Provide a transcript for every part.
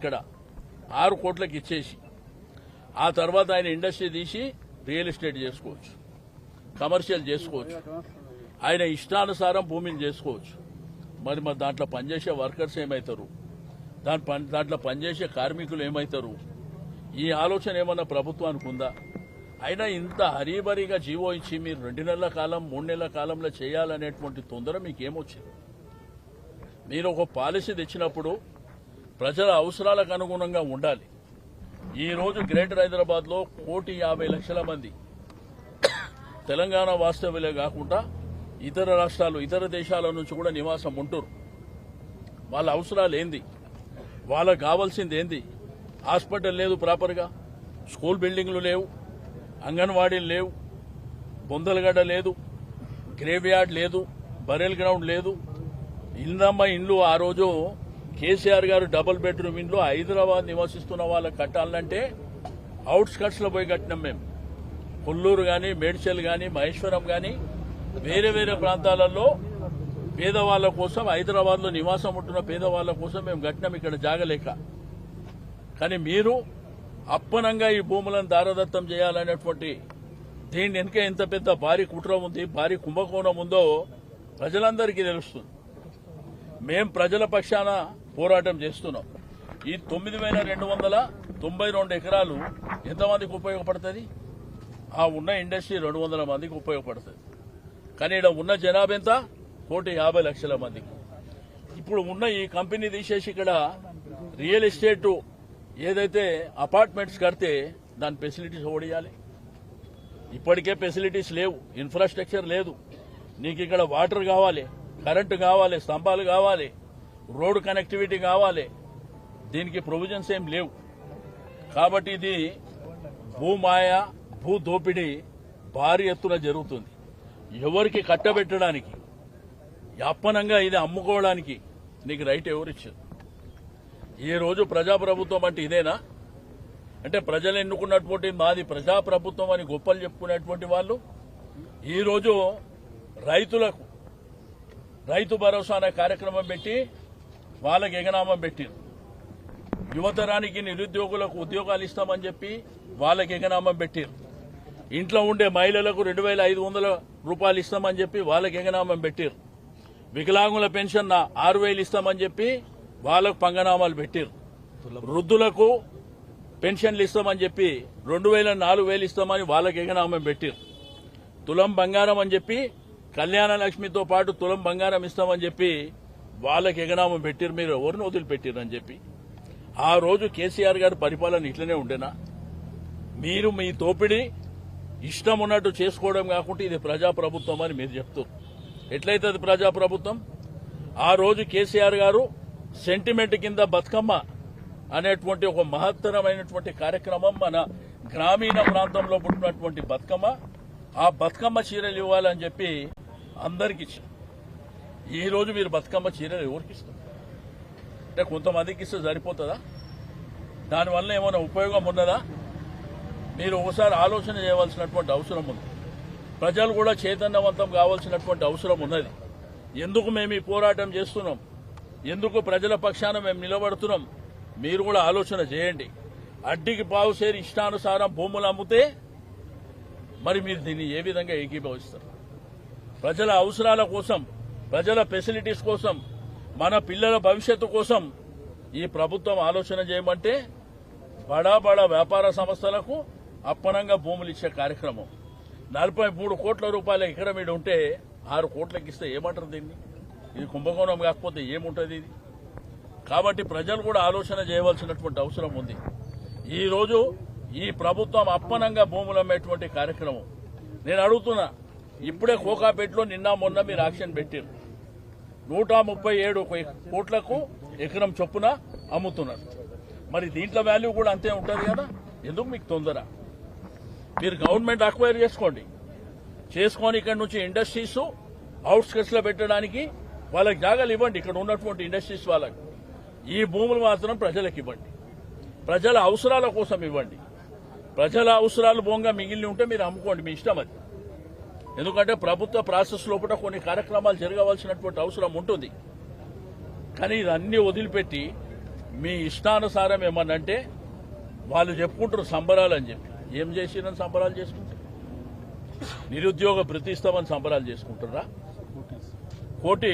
ఇక్కడ 6 కోట్లకి ఇచ్చేసి ఆ తర్వాత ఆయన ఇండస్ట్రీ తీసి రియల్ ఎస్టేట్ చేసుకోవచ్చు, కమర్షియల్ చేసుకోవచ్చు, ఆయన ఇష్టానుసారం భూమిని చేసుకోవచ్చు. మరి దాంట్లో పనిచేసే వర్కర్స్ ఏమవుతారు, దాంట్లో పనిచేసే కార్మికులు ఏమవుతారు? ఈ ఆలోచన ఏమన్నా ప్రభుత్వానికి ఉందా? అయినా ఇంత హరీబరీగా జీవో ఇచ్చి మీరు 2 నెలల కాలం 3 నెలల కాలంలో చేయాలనేటువంటి తొందర మీకేమొచ్చింది? మీరు ఒక పాలసీ తెచ్చినప్పుడు ప్రజల అవసరాలకు అనుగుణంగా ఉండాలి. ఈ రోజు గ్రేటర్ హైదరాబాద్ లో 1,50,00,000 మంది తెలంగాణ వాస్తవ్యులే కాకుండా ఇతర రాష్ట్రాలు ఇతర దేశాల నుంచి కూడా నివాసం ఉంటున్నారు. వాళ్ళ అవసరాలు ఏంది, వాళ్ళకు కావాల్సింది ఏంది? హాస్పిటల్ లేదు, ప్రాపర్గా స్కూల్ బిల్డింగ్లు లేవు, అంగన్వాడీలు లేవు, బొందలగడ్డ లేదు, గ్రేవ్ యార్డ్ లేదు, బరెల్ గ్రౌండ్ లేదు. ఇందమ్మ ఇండ్లు ఆ రోజు కేసీఆర్ గారు డబుల్ బెడ్రూమ్ ఇండ్లు హైదరాబాద్ నివసిస్తున్న వాళ్ళకి కట్టాలంటే అవుట్స్కట్స్ లో పోయి కట్టినాం మేము. కొల్లూరు గాని, మేడ్చల్ గాని, మహేశ్వరం గాని వేరే వేరే ప్రాంతాలలో పేదవాళ్ల కోసం, హైదరాబాద్ లో నివాసం ఉంటున్న పేదవాళ్ల కోసం మేము కట్టినాం ఇక్కడ జాగలేక. కానీ మీరు అప్పనంగా ఈ భూములను దారదత్తం చేయాలనేటువంటి దీని వెనుక ఎంత పెద్ద భారీ కుట్ర ఉంది, భారీ కుంభకోణం ఉందో ప్రజలందరికీ తెలుస్తుంది. మేం ప్రజల పక్షాన పోరాటం చేస్తున్నాం. ఈ 9,292 ఎకరాలు ఎంతమందికి ఉపయోగపడుతుంది? ఆ ఉన్న ఇండస్ట్రీ 200 మందికి ఉపయోగపడుతుంది. కానీ ఇక్కడ ఉన్న జనాభా ఎంత? 1,50,00,000 మందికి. ఇప్పుడు ఉన్న ఈ కంపెనీ తీసేసి ఇక్కడ రియల్ ఎస్టేట్ ఏదైతే అపార్ట్మెంట్స్ కడితే దాని ఫెసిలిటీస్ ఓడియాలి. ఇప్పటికే ఫెసిలిటీస్ లేవు, ఇన్ఫ్రాస్ట్రక్చర్ లేదు. నీకు ఇక్కడ వాటర్ కావాలి, కరెంటు కావాలి, స్తంభాలు కావాలి, రోడ్ కనెక్టివిటీ కావాలి. దీనికి ప్రొవిజన్స్ ఏం లేవు. కాబట్టి ఇది భూమాయ, భూ దోపిడీ భారీ ఎత్తున జరుగుతుంది. ఎవరికి కట్టబెట్టడానికి, అప్పనంగా ఇది అమ్ముకోవడానికి నీకు రైట్ ఎవరిచ్చారు? ఈ రోజు ప్రజాప్రభుత్వం అంటే ఇదేనా? అంటే ప్రజలు ఎన్నుకున్నటువంటి మాది ప్రజాప్రభుత్వం అని గొప్పలు చెప్పుకునేటువంటి వాళ్ళు ఈ రోజు రైతులకు రైతు భరోసా అనే కార్యక్రమం పెట్టి వాళ్ళకి ఎగనామం పెట్టారు. యువతరానికి నిరుద్యోగులకు ఉద్యోగాలు ఇస్తామని చెప్పి వాళ్ళకి ఎగనామం పెట్టారు. ఇంట్లో ఉండే మహిళలకు 2,500 రూపాయలు ఇస్తామని చెప్పి వాళ్ళకి ఎగనామం పెట్టారు. వికలాంగుల పెన్షన్ 6,000 ఇస్తామని చెప్పి వాళ్ళకు పంగనామాలు పెట్టారు. వృద్ధులకు పెన్షన్లు ఇస్తామని చెప్పి 2,000 4,000 ఇస్తామని వాళ్ళకి ఎగనామం పెట్టారు. తులం బంగారం అని చెప్పి కళ్యాణ లక్ష్మితో పాటు తులం బంగారం ఇస్తామని చెప్పి వాళ్ళకి ఎగనామం పెట్టారు. మీరు ఎవరిని వదిలిపెట్టారని చెప్పి. ఆ రోజు కేసీఆర్ గారి పరిపాలన ఇట్లనే ఉండేనా? మీరు మీ తోపిడి ఇష్టం ఉన్నట్టు చేసుకోవడం కాకుండా ఇది ప్రజాప్రభుత్వం అని మీరు చెప్తారు. ఎట్లయితే అది ప్రజాప్రభుత్వం? ఆ రోజు కేసీఆర్ గారు సెంటిమెంట్ కింద బతుకమ్మ అనేటువంటి ఒక మహత్తరమైనటువంటి కార్యక్రమం మన గ్రామీణ ప్రాంతంలో పుట్టినటువంటి బతుకమ్మ, ఆ బతుకమ్మ చీరలు ఇవ్వాలని చెప్పి అందరికి ఇచ్చారు. ఈ రోజు మీరు బతుకమ్మ చీరలు ఎవరికి ఇస్తారు? అంటే కొంతమందికి ఇస్తే సరిపోతుందా? దానివల్ల ఏమైనా ఉపయోగం ఉన్నదా? మీరు ఒకసారి ఆలోచన చేయవలసినటువంటి అవసరం ఉంది. ప్రజలు కూడా చైతన్యవంతం కావాల్సినటువంటి అవసరం ఉన్నది. ఎందుకు మేము ఈ పోరాటం చేస్తున్నాం, ఎందుకు ప్రజల పక్షాన మేము నిలబడుతున్నాం, మీరు కూడా ఆలోచన చేయండి. అడ్డికి పావుసేరి ఇష్టానుసారం భూములు అమ్మితే మరి మీరు దీన్ని ఏ విధంగా ఏకీభవిస్తారు? ప్రజల అవసరాల కోసం, ప్రజల ఫెసిలిటీస్ కోసం, మన పిల్లల భవిష్యత్తు కోసం ఈ ప్రభుత్వం ఆలోచన చేయమంటే బడా బడా వ్యాపార సంస్థలకు అప్పనంగా భూములు ఇచ్చే కార్యక్రమం. 43 కోట్ల రూపాయల ఎకరం మీద ఉంటే 6 కోట్లకి ఇస్తే ఏమంటారు దీన్ని? ఇది కుంభకోణం కాకపోతే ఏముంటుంది ఇది? కాబట్టి ప్రజలు కూడా ఆలోచన చేయవలసినటువంటి అవసరం ఉంది. ఈ రోజు ఈ ప్రభుత్వం అప్పనంగా భూములు అమ్మేటువంటి కార్యక్రమం నేను అడుగుతున్నా. ఇప్పుడే కోకాపేటలో నిన్న మొన్న మీరు యాక్షన్ పెట్టారు. 137 కోట్లకు ఎకరం చొప్పున అమ్ముతున్నారు. మరి దీంట్లో వాల్యూ కూడా అంతే ఉంటుంది కదా? ఎందుకు మీకు తొందర? మీరు గవర్నమెంట్ అక్వైర్ చేసుకొని ఇక్కడ నుంచి ఇండస్ట్రీస్ అవుట్స్కట్స్ లో పెట్టడానికి వాళ్ళకి జాగాలు ఇవ్వండి. ఇక్కడ ఉన్నటువంటి ఇండస్ట్రీస్ వాళ్ళకి ఈ భూములు మాత్రం ప్రజలకు ఇవ్వండి. ప్రజల అవసరాల కోసం ఇవ్వండి. ప్రజల అవసరాలు బోంగా మిగిలి ఉంటే మీరు అమ్ముకోండి, మీ ఇష్టం అది. ఎందుకంటే ప్రభుత్వ ప్రాసెస్ లోపల కొన్ని కార్యక్రమాలు జరగవలసినటువంటి అవసరం ఉంటుంది. కానీ ఇదన్నీ వదిలిపెట్టి మీ ఇష్టానుసారం ఏమన్నంటే వాళ్ళు చెప్పుకుంటారు సంబరాలు అని చెప్పి. ఏం చేసిరని సంబరాలు చేసుకుంటారు? నిరుద్యోగ ప్రతిస్తామని సంబరాలు చేసుకుంటారా? కోటి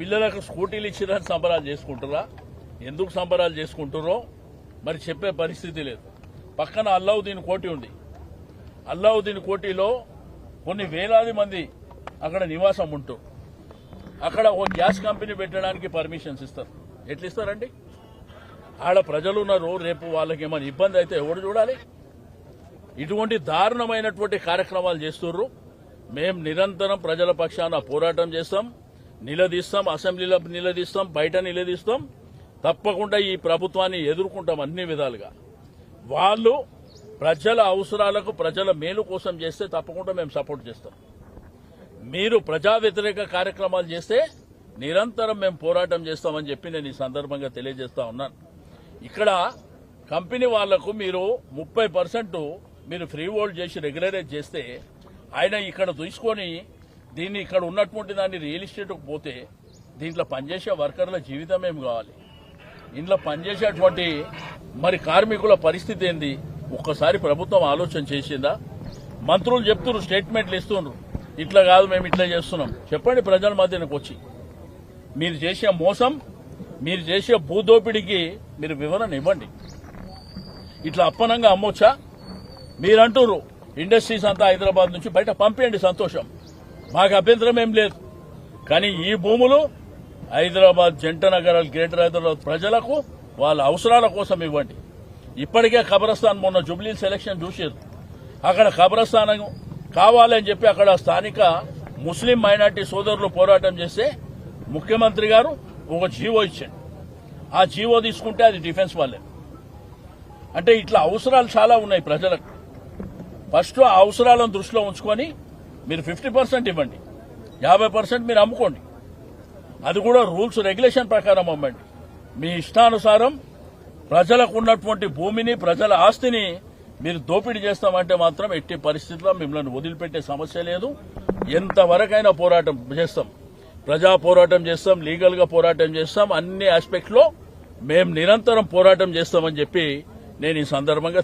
పిల్లలకు స్కూటీలు ఇచ్చిరని సంబరాలు చేసుకుంటారా? ఎందుకు సంబరాలు చేసుకుంటారో మరి చెప్పే పరిస్థితి లేదు. పక్కన అల్లావుద్దీన్ కోటి ఉంది. అల్లావుద్దీన్ కోటిలో కొన్ని వేలాది మంది అక్కడ నివాసం ఉంటారు. అక్కడ ఓ గ్యాస్ కంపెనీ పెట్టడానికి పర్మిషన్స్ ఇస్తారు. ఎట్లా ఇస్తారండి? ఆడ ప్రజలు ఉన్నారు, రేపు వాళ్ళకి ఏమైనా ఇబ్బంది అయితే ఎవడు చూడాలి? ఇటువంటి దారుణమైనటువంటి కార్యక్రమాలు చేస్తుర్రు. మేం నిరంతరం ప్రజల పక్షాన పోరాటం చేస్తాం, నిలదీస్తాం, అసెంబ్లీలో నిలదీస్తాం, బయట నిలదీస్తాం. తప్పకుండా ఈ ప్రభుత్వాన్ని ఎదుర్కొంటాం అన్ని విధాలుగా. వాళ్ళు ప్రజల అవసరాలకు ప్రజల మేలు కోసం చేస్తే తప్పకుండా మేము సపోర్ట్ చేస్తాం. మీరు ప్రజా వ్యతిరేక కార్యక్రమాలు చేస్తే నిరంతరం మేము పోరాటం చేస్తామని చెప్పి నేను ఈ సందర్భంగా తెలియజేస్తా ఉన్నాను. ఇక్కడ కంపెనీ వాళ్లకు మీరు 30% మీరు ఫ్రీ హోల్డ్ చేసి రెగ్యులరైజ్ చేస్తే ఆయన ఇక్కడ తీసుకొని దీన్ని ఇక్కడ ఉన్నటువంటి దాన్ని రియల్ ఎస్టేట్కు పోతే దీంట్లో పనిచేసే వర్కర్ల జీవితం ఏం కావాలి? ఇంట్లో పనిచేసేటువంటి మరి కార్మికుల పరిస్థితి ఏంది? ఒక్కసారి ప్రభుత్వం ఆలోచన చేసిందా? మంత్రులు చెప్తున్నారు, స్టేట్మెంట్లు ఇస్తున్నారు, ఇట్లా కాదు మేము ఇట్లా చేస్తున్నాం. చెప్పండి ప్రజల మధ్యనకు వచ్చి. మీరు చేసే మోసం, మీరు చేసే భూదోపిడికి మీరు వివరణ ఇవ్వండి. ఇట్లా అప్పనంగా అమ్మొచ్చా? మీరంటారు ఇండస్ట్రీస్ అంతా హైదరాబాద్ నుంచి బయట పంపేయండి, సంతోషం, మాకు అభ్యంతరం ఏం లేదు. కానీ ఈ భూములు హైదరాబాద్ జంట నగరాలు, గ్రేటర్ హైదరాబాద్ ప్రజలకు వాళ్ళ అవసరాల కోసం ఇవ్వండి. ఇప్పటికే ఖబరస్థాన్ మొన్న జూబ్లీ సెలక్షన్ చూసారు. అక్కడ ఖబరస్థానం కావాలని చెప్పి అక్కడ స్థానిక ముస్లిం మైనార్టీ సోదరులు పోరాటం చేస్తే ముఖ్యమంత్రి గారు ఒక జీవో ఇచ్చాడు. ఆ జీవో తీసుకుంటే అది డిఫెన్స్ వాళ్ళే. అంటే ఇట్లా అవసరాలు చాలా ఉన్నాయి ప్రజలకు. ఫస్ట్ ఆ అవసరాలను దృష్టిలో ఉంచుకొని మీరు 50% ఇవ్వండి, 50% మీరు అమ్ముకోండి. అది కూడా రూల్స్ రెగ్యులేషన్ ప్రకారం అమ్మండి. మీ ఇష్టానుసారం ప్రజలకు ఉన్నటువంటి భూమిని, ప్రజల ఆస్తిని మీరు దోపిడీ చేస్తామంటే మాత్రం ఎట్టి పరిస్థితుల్లో మిమ్మల్ని వదిలిపెట్టే సమస్య లేదు. ఎంతవరకైనా పోరాటం చేస్తాం, ప్రజా పోరాటం చేస్తాం, లీగల్ గా పోరాటం చేస్తాం. అన్ని ఆస్పెక్ట్స్ లో మేము నిరంతరం పోరాటం చేస్తామని చెప్పి నేను ఈ సందర్భంగా